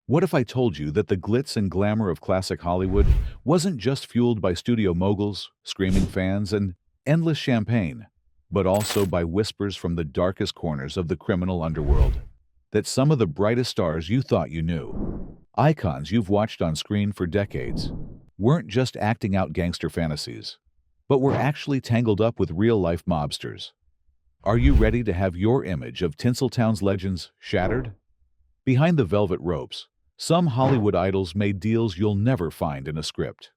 What if I told you that the glitz and glamour of classic Hollywood wasn't just fueled by studio moguls, screaming fans, and endless champagne, but also by whispers from the darkest corners of the criminal underworld? That some of the brightest stars you thought you knew, icons you've watched on screen for decades, weren't just acting out gangster fantasies, but were actually tangled up with real-life mobsters. Are you ready to have your image of Tinseltown's legends shattered? Behind the velvet ropes, some Hollywood idols made deals you'll never find in a script.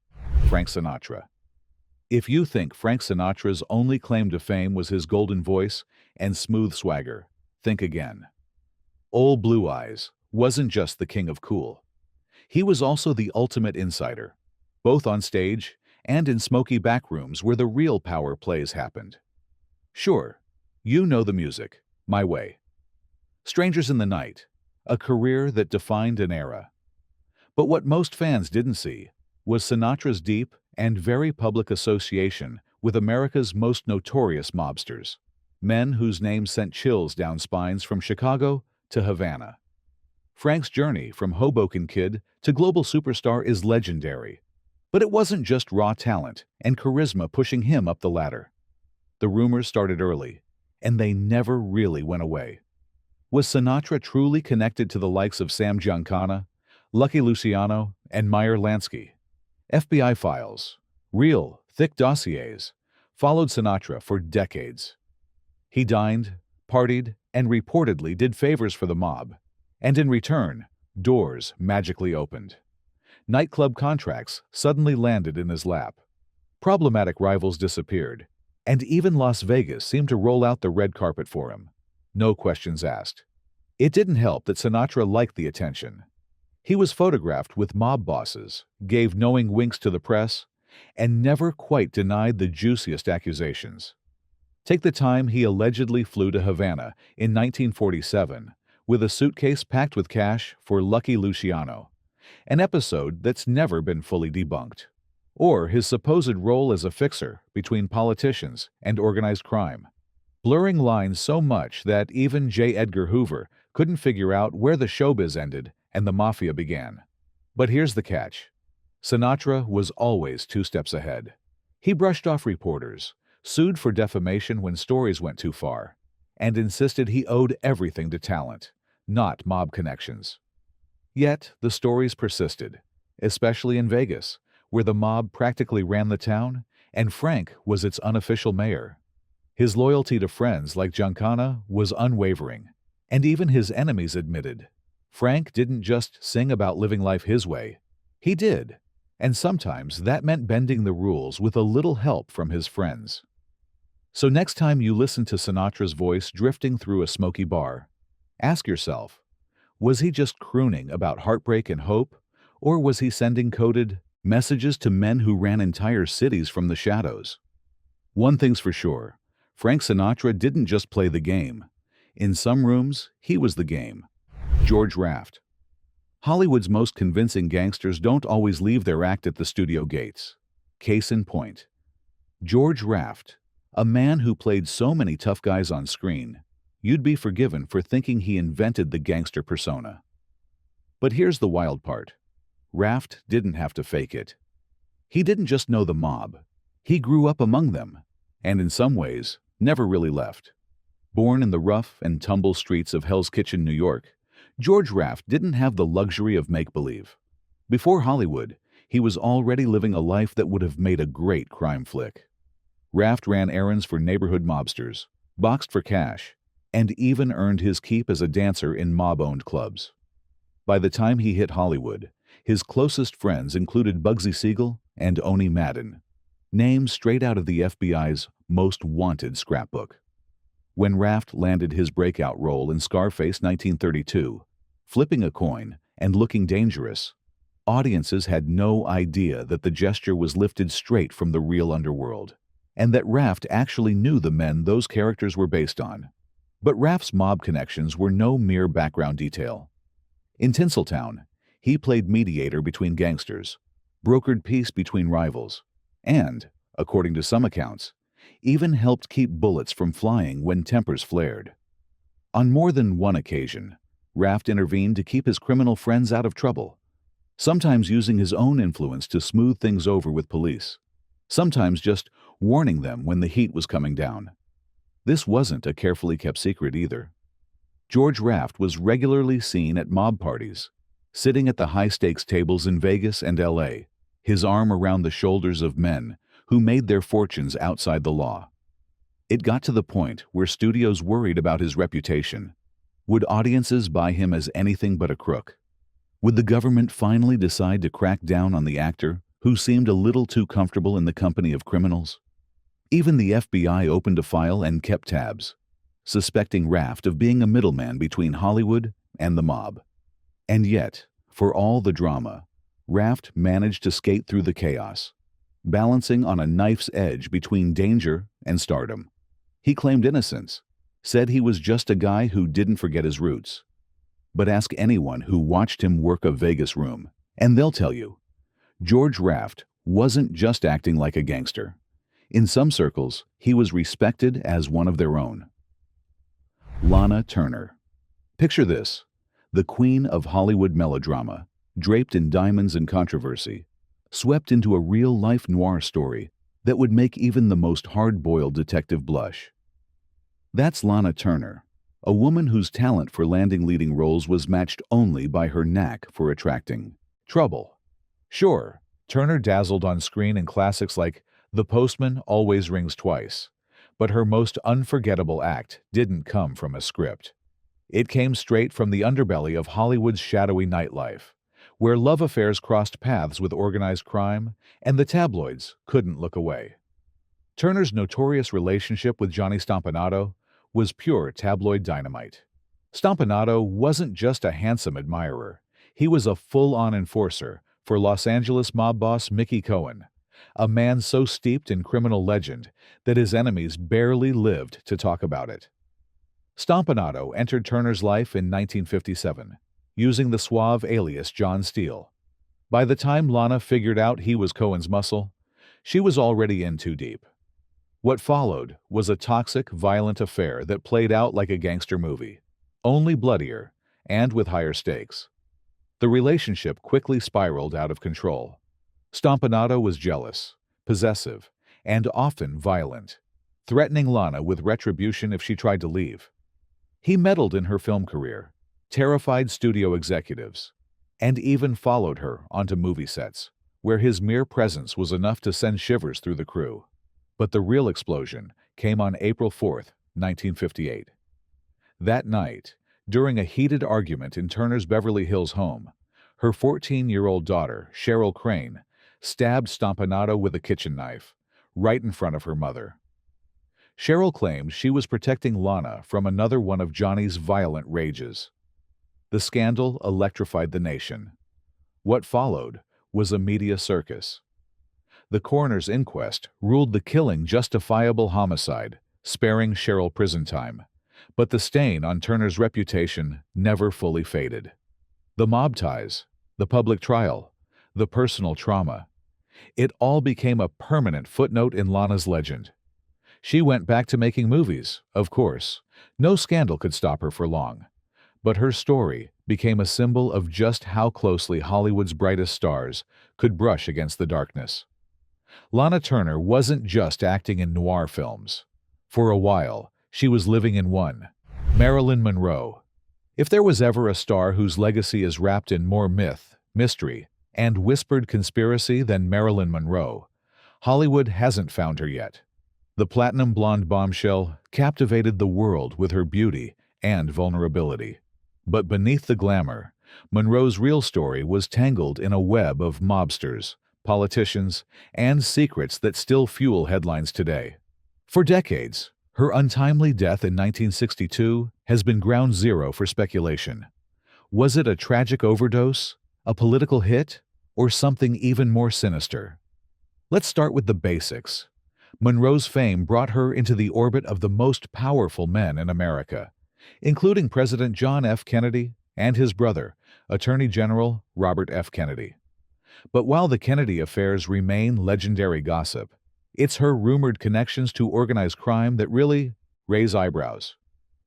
Frank Sinatra. If you think Frank Sinatra's only claim to fame was his golden voice and smooth swagger, think again. Old Blue Eyes wasn't just the king of cool. He was also the ultimate insider, both on stage and in smoky back rooms where the real power plays happened. Sure, you know the music, My Way. Strangers in the Night, a career that defined an era. But what most fans didn't see was Sinatra's deep and very public association with America's most notorious mobsters, men whose names sent chills down spines from Chicago to Havana. Frank's journey from Hoboken Kid to global superstar is legendary, but it wasn't just raw talent and charisma pushing him up the ladder. The rumors started early, and they never really went away. Was Sinatra truly connected to the likes of Sam Giancana, Lucky Luciano, and Meyer Lansky? FBI files, real, thick dossiers, followed Sinatra for decades. He dined, partied, and reportedly did favors for the mob, and in return, doors magically opened. Nightclub contracts suddenly landed in his lap. Problematic rivals disappeared, and even Las Vegas seemed to roll out the red carpet for him. No questions asked. It didn't help that Sinatra liked the attention. He was photographed with mob bosses, gave knowing winks to the press, and never quite denied the juiciest accusations. Take the time he allegedly flew to Havana in 1947 with a suitcase packed with cash for Lucky Luciano, an episode that's never been fully debunked. Or his supposed role as a fixer between politicians and organized crime, blurring lines so much that even J. Edgar Hoover couldn't figure out where the showbiz ended and the Mafia began. But here's the catch. Sinatra was always 2 steps ahead. He brushed off reporters, sued for defamation when stories went too far, and insisted he owed everything to talent, not mob connections. Yet the stories persisted, especially in Vegas, where the mob practically ran the town, and Frank was its unofficial mayor. His loyalty to friends like Giancana was unwavering, and even his enemies admitted Frank didn't just sing about living life his way. He did, and sometimes that meant bending the rules with a little help from his friends. So next time you listen to Sinatra's voice drifting through a smoky bar, ask yourself, was he just crooning about heartbreak and hope, or was he sending coded messages to men who ran entire cities from the shadows? One thing's for sure, Frank Sinatra didn't just play the game. In some rooms, he was the game. George Raft. Hollywood's most convincing gangsters don't always leave their act at the studio gates. Case in point. George Raft, a man who played so many tough guys on screen, you'd be forgiven for thinking he invented the gangster persona. But here's the wild part. Raft didn't have to fake it. He didn't just know the mob. He grew up among them, and in some ways, never really left. Born in the rough and tumble streets of Hell's Kitchen, New York, George Raft didn't have the luxury of make-believe. Before Hollywood, he was already living a life that would have made a great crime flick. Raft ran errands for neighborhood mobsters, boxed for cash, and even earned his keep as a dancer in mob-owned clubs. By the time he hit Hollywood, his closest friends included Bugsy Siegel and Oni Madden, names straight out of the FBI's Most Wanted scrapbook. When Raft landed his breakout role in Scarface 1932, flipping a coin and looking dangerous, audiences had no idea that the gesture was lifted straight from the real underworld, and that Raft actually knew the men those characters were based on. But Raft's mob connections were no mere background detail. In Tinseltown, he played mediator between gangsters, brokered peace between rivals, and, according to some accounts, even helped keep bullets from flying when tempers flared. On more than one occasion, Raft intervened to keep his criminal friends out of trouble, sometimes using his own influence to smooth things over with police, sometimes just warning them when the heat was coming down. This wasn't a carefully kept secret either. George Raft was regularly seen at mob parties, sitting at the high-stakes tables in Vegas and LA, his arm around the shoulders of men who made their fortunes outside the law. It got to the point where studios worried about his reputation. Would audiences buy him as anything but a crook? Would the government finally decide to crack down on the actor who seemed a little too comfortable in the company of criminals? Even the FBI opened a file and kept tabs, suspecting Raft of being a middleman between Hollywood and the mob. And yet, for all the drama, Raft managed to skate through the chaos, balancing on a knife's edge between danger and stardom. He claimed innocence, said he was just a guy who didn't forget his roots. But ask anyone who watched him work a Vegas room, and they'll tell you, George Raft wasn't just acting like a gangster. In some circles, he was respected as one of their own. Lana Turner. Picture this, the queen of Hollywood melodrama, draped in diamonds and controversy, swept into a real-life noir story that would make even the most hard-boiled detective blush. That's Lana Turner, a woman whose talent for landing leading roles was matched only by her knack for attracting trouble. Sure, Turner dazzled on screen in classics like The Postman Always Rings Twice, but her most unforgettable act didn't come from a script. It came straight from the underbelly of Hollywood's shadowy nightlife, where love affairs crossed paths with organized crime, and the tabloids couldn't look away. Turner's notorious relationship with Johnny Stompanato was pure tabloid dynamite. Stompanato wasn't just a handsome admirer. He was a full-on enforcer for Los Angeles mob boss Mickey Cohen, a man so steeped in criminal legend that his enemies barely lived to talk about it. Stompanato entered Turner's life in 1957, using the suave alias John Steele. By the time Lana figured out he was Cohen's muscle, she was already in too deep. What followed was a toxic, violent affair that played out like a gangster movie, only bloodier and with higher stakes. The relationship quickly spiraled out of control. Stompanato was jealous, possessive, and often violent, threatening Lana with retribution if she tried to leave. He meddled in her film career, terrified studio executives, and even followed her onto movie sets, where his mere presence was enough to send shivers through the crew. But the real explosion came on April 4, 1958. That night, during a heated argument in Turner's Beverly Hills home, her 14-year-old daughter, Cheryl Crane, stabbed Stompanato with a kitchen knife, right in front of her mother. Cheryl claimed she was protecting Lana from another one of Johnny's violent rages. The scandal electrified the nation. What followed was a media circus. The coroner's inquest ruled the killing justifiable homicide, sparing Cheryl prison time. But the stain on Turner's reputation never fully faded. The mob ties, the public trial, the personal trauma. It all became a permanent footnote in Lana's legend. She went back to making movies, of course. No scandal could stop her for long. But her story became a symbol of just how closely Hollywood's brightest stars could brush against the darkness. Lana Turner wasn't just acting in noir films. For a while, she was living in one, Marilyn Monroe. If there was ever a star whose legacy is wrapped in more myth, mystery, and whispered conspiracy than Marilyn Monroe, Hollywood hasn't found her yet. The platinum blonde bombshell captivated the world with her beauty and vulnerability. But beneath the glamour, Monroe's real story was tangled in a web of mobsters, politicians, and secrets that still fuel headlines today. For decades, her untimely death in 1962 has been ground zero for speculation. Was it a tragic overdose, a political hit, or something even more sinister? Let's start with the basics. Monroe's fame brought her into the orbit of the most powerful men in America, including President John F. Kennedy and his brother, Attorney General Robert F. Kennedy. But while the Kennedy affairs remain legendary gossip, it's her rumored connections to organized crime that really raise eyebrows.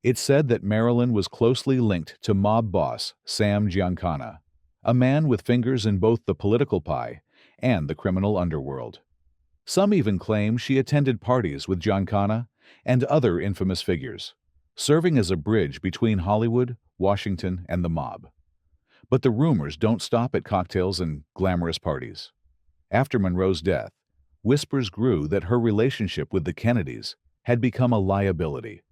It's said that Marilyn was closely linked to mob boss Sam Giancana, a man with fingers in both the political pie and the criminal underworld. Some even claim she attended parties with Giancana and other infamous figures, serving as a bridge between Hollywood, Washington, and the mob. But the rumors don't stop at cocktails and glamorous parties. After Monroe's death, whispers grew that her relationship with the Kennedys had become a liability,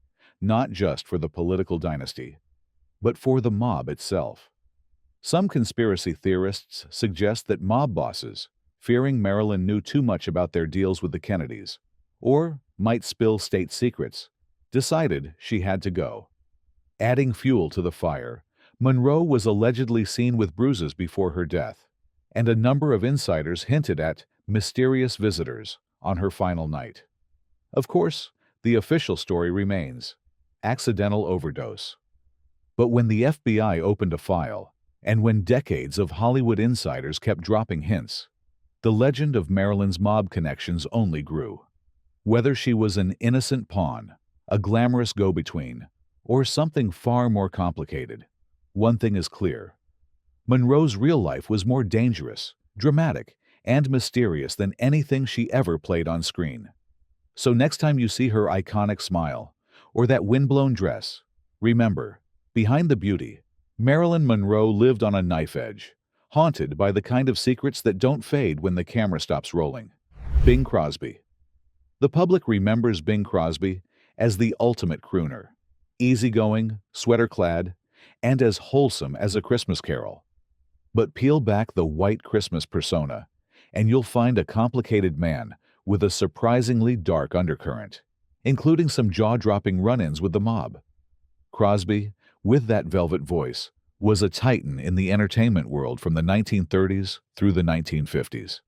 not just for the political dynasty, but for the mob itself. Some conspiracy theorists suggest that mob bosses, fearing Marilyn knew too much about their deals with the Kennedys, or might spill state secrets, decided she had to go. Adding fuel to the fire, Monroe was allegedly seen with bruises before her death, and a number of insiders hinted at mysterious visitors on her final night. Of course, the official story remains: accidental overdose. But when the FBI opened a file, and when decades of Hollywood insiders kept dropping hints, the legend of Marilyn's mob connections only grew. Whether she was an innocent pawn, a glamorous go-between, or something far more complicated, one thing is clear: Monroe's real life was more dangerous, dramatic, and mysterious than anything she ever played on screen. So next time you see her iconic smile, or that windblown dress, remember, behind the beauty, Marilyn Monroe lived on a knife edge, haunted by the kind of secrets that don't fade when the camera stops rolling. Bing Crosby. The public remembers Bing Crosby as the ultimate crooner, easygoing, sweater-clad, and as wholesome as a Christmas carol. But peel back the white Christmas persona, and you'll find a complicated man with a surprisingly dark undercurrent, including some jaw-dropping run-ins with the mob. Crosby, with that velvet voice, was a titan in the entertainment world from the 1930s through the 1950s.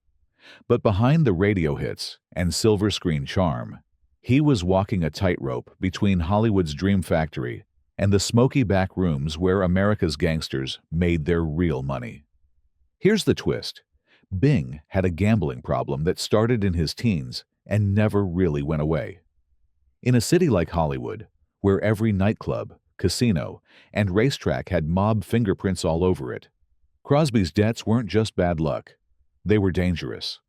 But behind the radio hits and silver screen charm, he was walking a tightrope between Hollywood's dream factory and the smoky back rooms where America's gangsters made their real money. Here's the twist: Bing had a gambling problem that started in his teens and never really went away. In a city like Hollywood, where every nightclub, casino, and racetrack had mob fingerprints all over it, Crosby's debts weren't just bad luck, they were dangerous.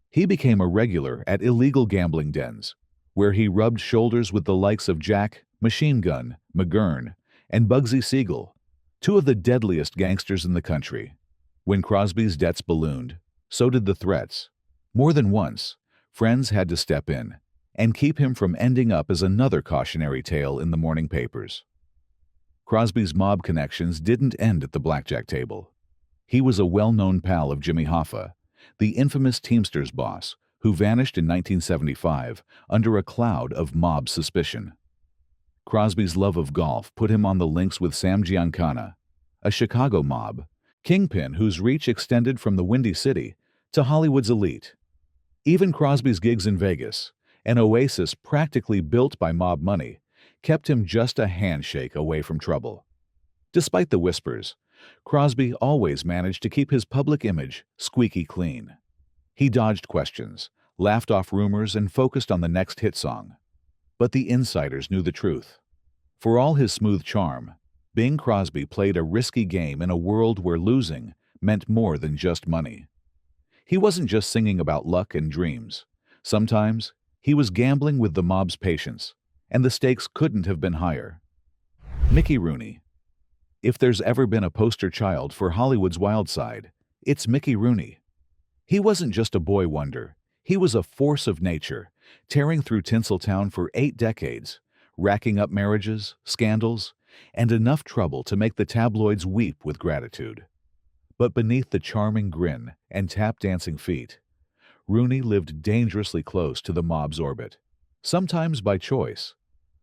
He became a regular at illegal gambling dens, where he rubbed shoulders with the likes of Jack, Machine Gun, McGurn, and Bugsy Siegel, two of the deadliest gangsters in the country. When Crosby's debts ballooned, so did the threats. More than once, friends had to step in and keep him from ending up as another cautionary tale in the morning papers. Crosby's mob connections didn't end at the blackjack table. He was a well-known pal of Jimmy Hoffa, the infamous Teamsters boss who vanished in 1975 under a cloud of mob suspicion. Crosby's love of golf put him on the links with Sam Giancana, a Chicago mob kingpin whose reach extended from the Windy City to Hollywood's elite. Even Crosby's gigs in Vegas, an oasis practically built by mob money, kept him just a handshake away from trouble. Despite the whispers, Crosby always managed to keep his public image squeaky clean. He dodged questions, laughed off rumors, and focused on the next hit song. But the insiders knew the truth. For all his smooth charm, Bing Crosby played a risky game in a world where losing meant more than just money. He wasn't just singing about luck and dreams. Sometimes, he was gambling with the mob's patience, and the stakes couldn't have been higher. Mickey Rooney. If there's ever been a poster child for Hollywood's wild side, it's Mickey Rooney. He wasn't just a boy wonder. He was a force of nature, tearing through Tinseltown for 8 decades, racking up marriages, scandals, and enough trouble to make the tabloids weep with gratitude. But beneath the charming grin and tap-dancing feet, Rooney lived dangerously close to the mob's orbit, sometimes by choice,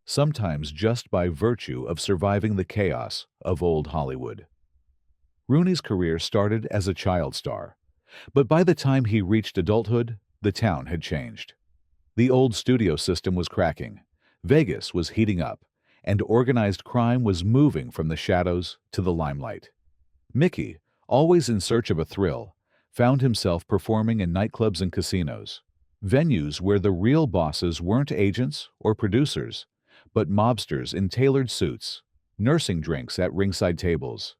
sometimes just by virtue of surviving the chaos of old Hollywood. Rooney's career started as a child star, but by the time he reached adulthood, the town had changed. The old studio system was cracking, Vegas was heating up, and organized crime was moving from the shadows to the limelight. Mickey, always in search of a thrill, found himself performing in nightclubs and casinos, venues where the real bosses weren't agents or producers, but mobsters in tailored suits, nursing drinks at ringside tables.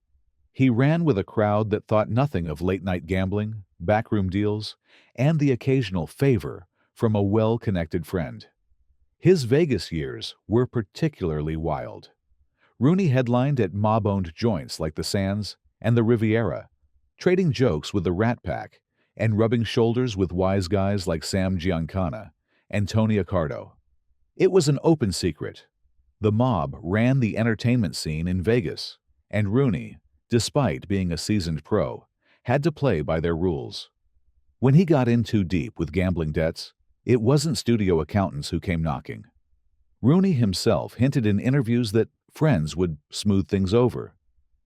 He ran with a crowd that thought nothing of late-night gambling, backroom deals, and the occasional favor from a well-connected friend. His Vegas years were particularly wild. Rooney headlined at mob-owned joints like the Sands and the Riviera, trading jokes with the Rat Pack and rubbing shoulders with wise guys like Sam Giancana and Tony Accardo. It was an open secret. The mob ran the entertainment scene in Vegas, and Rooney, despite being a seasoned pro, had to play by their rules. When he got in too deep with gambling debts, it wasn't studio accountants who came knocking. Rooney himself hinted in interviews that friends would smooth things over,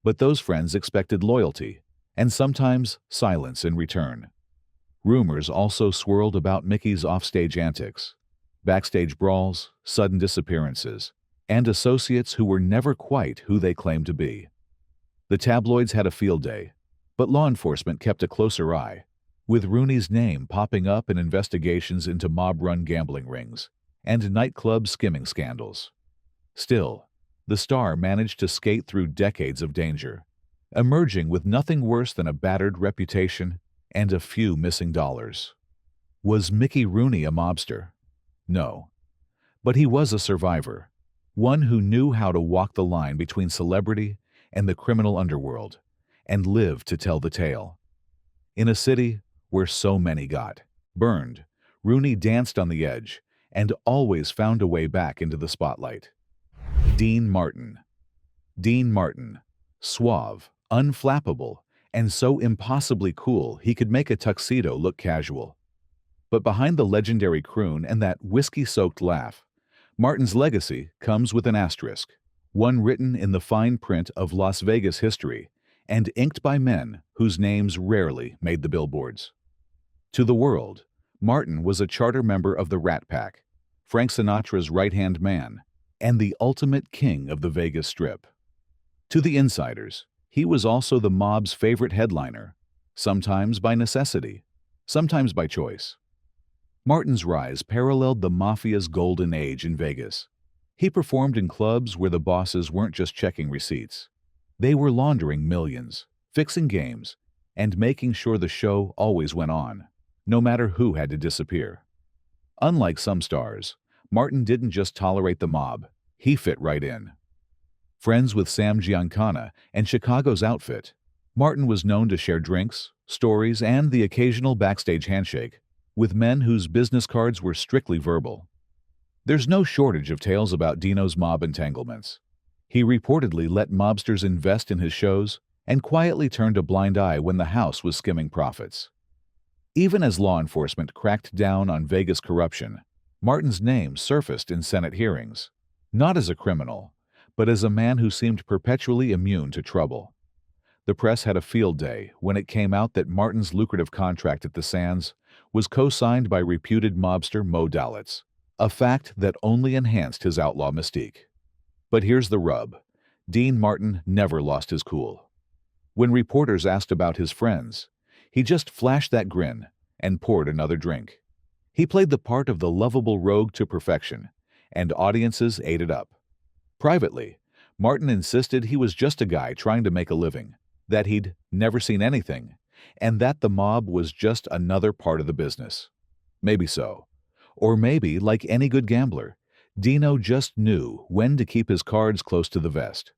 but those friends expected loyalty and sometimes silence in return. Rumors also swirled about Mickey's offstage antics, backstage brawls, sudden disappearances, and associates who were never quite who they claimed to be. The tabloids had a field day, but law enforcement kept a closer eye, with Rooney's name popping up in investigations into mob-run gambling rings and nightclub skimming scandals. Still, the star managed to skate through decades of danger, emerging with nothing worse than a battered reputation and a few missing dollars. Was Mickey Rooney a mobster? No. But he was a survivor, one who knew how to walk the line between celebrity and the criminal underworld, and lived to tell the tale. In a city where so many got burned, Rooney danced on the edge and always found a way back into the spotlight. Dean Martin. Dean Martin, suave, unflappable, and so impossibly cool he could make a tuxedo look casual. But behind the legendary croon and that whiskey-soaked laugh, Martin's legacy comes with an asterisk, one written in the fine print of Las Vegas history and inked by men whose names rarely made the billboards. To the world, Martin was a charter member of the Rat Pack, Frank Sinatra's right-hand man, and the ultimate king of the Vegas Strip. To the insiders, he was also the mob's favorite headliner, sometimes by necessity, sometimes by choice. Martin's rise paralleled the Mafia's golden age in Vegas. He performed in clubs where the bosses weren't just checking receipts. They were laundering millions, fixing games, and making sure the show always went on, no matter who had to disappear. Unlike some stars, Martin didn't just tolerate the mob, he fit right in. Friends with Sam Giancana and Chicago's Outfit, Martin was known to share drinks, stories, and the occasional backstage handshake with men whose business cards were strictly verbal. There's no shortage of tales about Dino's mob entanglements. He reportedly let mobsters invest in his shows and quietly turned a blind eye when the house was skimming profits. Even as law enforcement cracked down on Vegas corruption, Martin's name surfaced in Senate hearings, not as a criminal, but as a man who seemed perpetually immune to trouble. The press had a field day when it came out that Martin's lucrative contract at the Sands was co-signed by reputed mobster Mo Dalitz, a fact that only enhanced his outlaw mystique. But here's the rub. Dean Martin never lost his cool. When reporters asked about his friends, he just flashed that grin and poured another drink. He played the part of the lovable rogue to perfection, and audiences ate it up. Privately, Martin insisted he was just a guy trying to make a living, that he'd never seen anything, and that the mob was just another part of the business. Maybe so. Or maybe, like any good gambler, Dino just knew when to keep his cards close to the vest.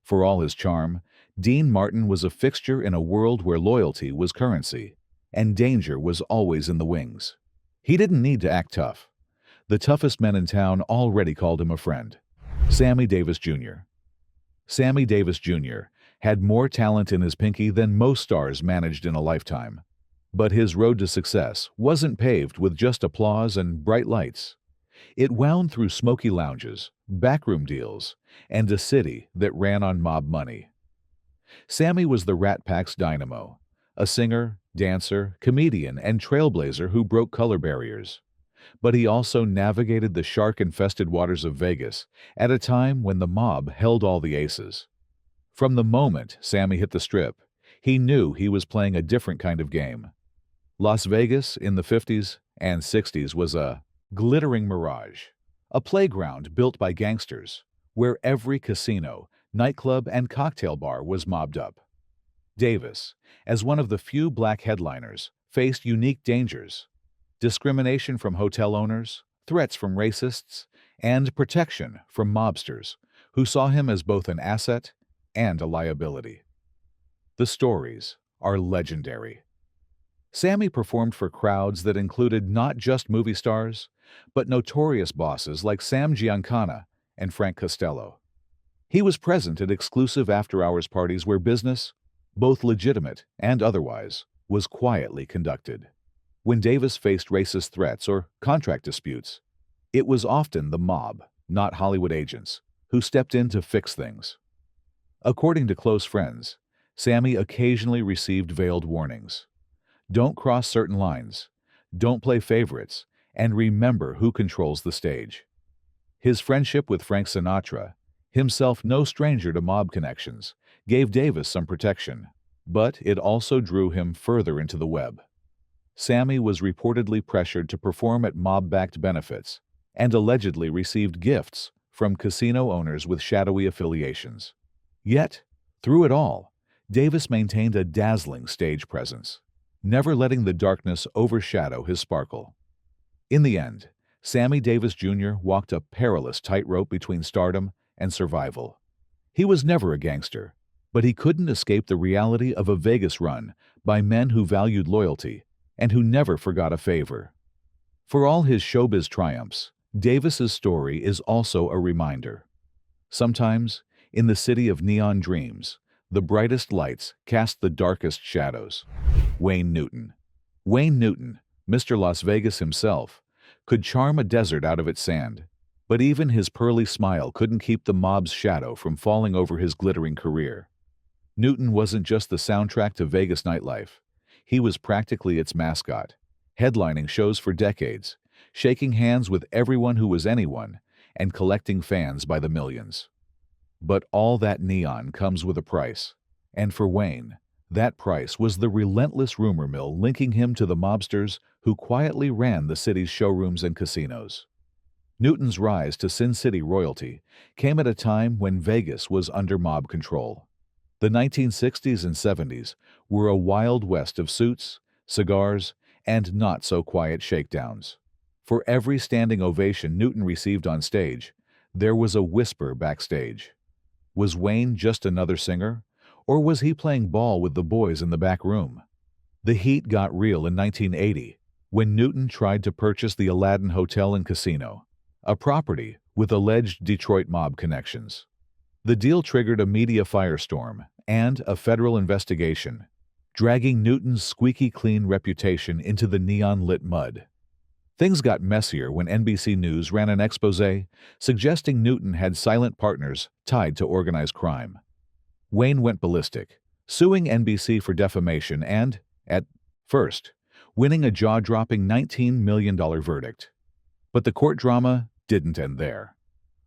For all his charm, Dean Martin was a fixture in a world where loyalty was currency, and danger was always in the wings. He didn't need to act tough. The toughest men in town already called him a friend. Sammy Davis Jr. Sammy Davis Jr. had more talent in his pinky than most stars managed in a lifetime. But his road to success wasn't paved with just applause and bright lights. It wound through smoky lounges, backroom deals, and a city that ran on mob money. Sammy was the Rat Pack's dynamo, a singer, dancer, comedian, and trailblazer who broke color barriers. But he also navigated the shark-infested waters of Vegas at a time when the mob held all the aces. From the moment Sammy hit the Strip, he knew he was playing a different kind of game. Las Vegas in the 50s and 60s was a glittering mirage, a playground built by gangsters, where every casino, nightclub, and cocktail bar was mobbed up. Davis, as one of the few black headliners, faced unique dangers: discrimination from hotel owners, threats from racists, and protection from mobsters who saw him as both an asset and a liability. The stories are legendary. Sammy performed for crowds that included not just movie stars, but notorious bosses like Sam Giancana and Frank Costello. He was present at exclusive after-hours parties where business, both legitimate and otherwise, was quietly conducted. When Davis faced racist threats or contract disputes, it was often the mob, not Hollywood agents, who stepped in to fix things. According to close friends, Sammy occasionally received veiled warnings. Don't cross certain lines, don't play favorites, and remember who controls the stage. His friendship with Frank Sinatra, himself no stranger to mob connections, gave Davis some protection, but it also drew him further into the web. Sammy was reportedly pressured to perform at mob-backed benefits and allegedly received gifts from casino owners with shadowy affiliations. Yet, through it all, Davis maintained a dazzling stage presence, never letting the darkness overshadow his sparkle. In the end, Sammy Davis Jr. walked a perilous tightrope between stardom and survival. He was never a gangster, but he couldn't escape the reality of a Vegas run by men who valued loyalty and who never forgot a favor. For all his showbiz triumphs, Davis's story is also a reminder. Sometimes, in the city of neon dreams, the brightest lights cast the darkest shadows. Wayne Newton. Wayne Newton, Mr. Las Vegas himself, could charm a desert out of its sand, but even his pearly smile couldn't keep the mob's shadow from falling over his glittering career. Newton wasn't just the soundtrack to Vegas nightlife. He was practically its mascot, headlining shows for decades, shaking hands with everyone who was anyone, and collecting fans by the millions. But all that neon comes with a price, and for Wayne, that price was the relentless rumor mill linking him to the mobsters who quietly ran the city's showrooms and casinos. Newton's rise to Sin City royalty came at a time when Vegas was under mob control. The 1960s and 70s were a wild west of suits, cigars, and not-so-quiet shakedowns. For every standing ovation Newton received on stage, there was a whisper backstage. Was Wayne just another singer, or was he playing ball with the boys in the back room? The heat got real in 1980 when Newton tried to purchase the Aladdin Hotel and Casino, a property with alleged Detroit mob connections. The deal triggered a media firestorm and a federal investigation, dragging Newton's squeaky clean reputation into the neon-lit mud. Things got messier when NBC News ran an exposé suggesting Newton had silent partners tied to organized crime. Wayne went ballistic, suing NBC for defamation and, at first, winning a jaw-dropping $19 million verdict. But the court drama didn't end there.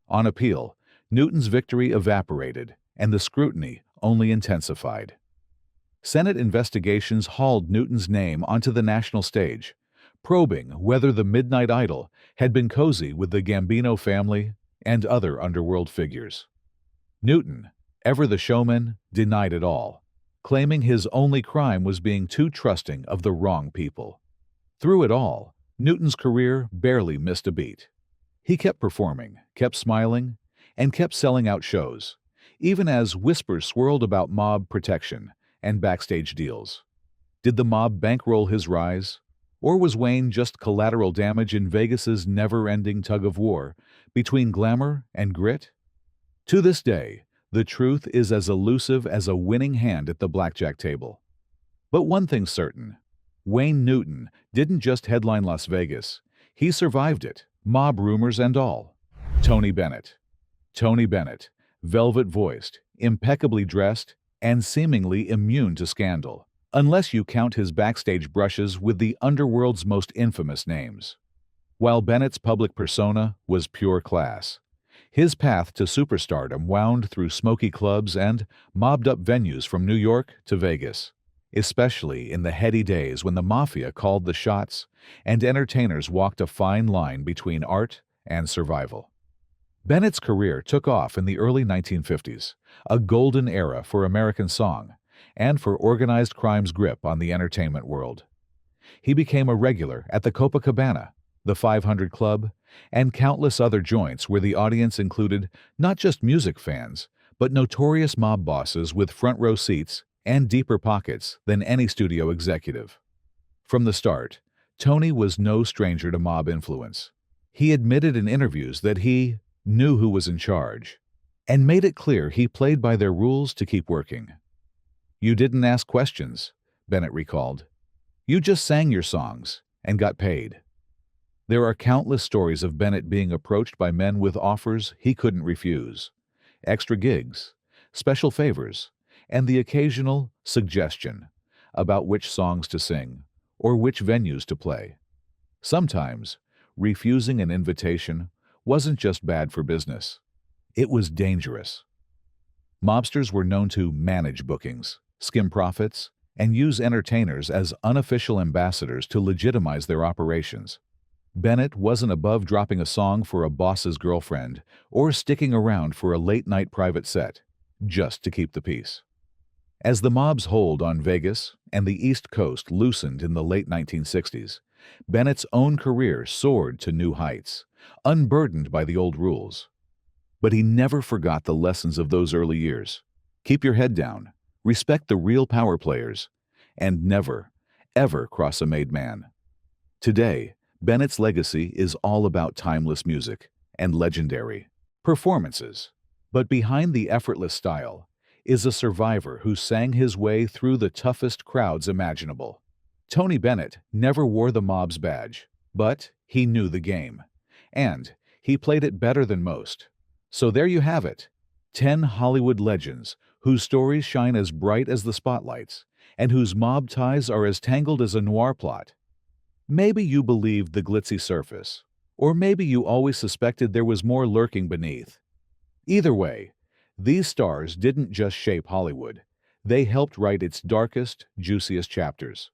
On appeal, Newton's victory evaporated, and the scrutiny only intensified. Senate investigations hauled Newton's name onto the national stage, probing whether the Midnight Idol had been cozy with the Gambino family and other underworld figures. Newton, ever the showman, denied it all, claiming his only crime was being too trusting of the wrong people. Through it all, Newton's career barely missed a beat. He kept performing, kept smiling, and kept selling out shows, even as whispers swirled about mob protection and backstage deals. Did the mob bankroll his rise? Or was Wayne just collateral damage in Vegas's never-ending tug-of-war between glamour and grit? To this day, the truth is as elusive as a winning hand at the blackjack table. But one thing's certain: Wayne Newton didn't just headline Las Vegas. He survived it, mob rumors and all. Tony Bennett. Tony Bennett, velvet-voiced, impeccably dressed, and seemingly immune to scandal, unless you count his backstage brushes with the underworld's most infamous names. While Bennett's public persona was pure class, his path to superstardom wound through smoky clubs and mobbed-up venues from New York to Vegas, especially in the heady days when the Mafia called the shots and entertainers walked a fine line between art and survival. Bennett's career took off in the early 1950s, a golden era for American song and for organized crime's grip on the entertainment world. He became a regular at the Copacabana, the 500 Club, and countless other joints where the audience included not just music fans, but notorious mob bosses with front-row seats and deeper pockets than any studio executive. From the start, Tony was no stranger to mob influence. He admitted in interviews that he knew who was in charge, and made it clear he played by their rules to keep working. "You didn't ask questions," Bennett recalled. "You just sang your songs and got paid." There are countless stories of Bennett being approached by men with offers he couldn't refuse: extra gigs, special favors, and the occasional suggestion about which songs to sing or which venues to play. Sometimes, refusing an invitation wasn't just bad for business. It was dangerous. Mobsters were known to manage bookings, skim profits, and use entertainers as unofficial ambassadors to legitimize their operations. Bennett wasn't above dropping a song for a boss's girlfriend or sticking around for a late-night private set, just to keep the peace. As the mob's hold on Vegas and the East Coast loosened in the late 1960s, Bennett's own career soared to new heights, unburdened by the old rules. But he never forgot the lessons of those early years. Keep your head down, respect the real power players, and never, ever cross a made man. Today, Bennett's legacy is all about timeless music and legendary performances. But behind the effortless style is a survivor who sang his way through the toughest crowds imaginable. Tony Bennett never wore the mob's badge, but he knew the game, and he played it better than most. So there you have it, 10 Hollywood legends whose stories shine as bright as the spotlights and whose mob ties are as tangled as a noir plot. Maybe you believed the glitzy surface, or maybe you always suspected there was more lurking beneath. Either way, these stars didn't just shape Hollywood. They helped write its darkest, juiciest chapters.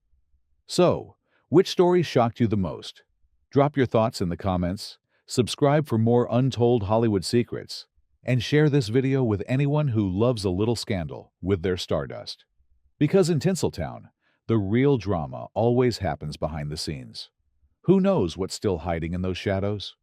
So, which story shocked you the most? Drop your thoughts in the comments, subscribe for more untold Hollywood secrets, and share this video with anyone who loves a little scandal with their stardust. Because in Tinseltown, the real drama always happens behind the scenes. Who knows what's still hiding in those shadows?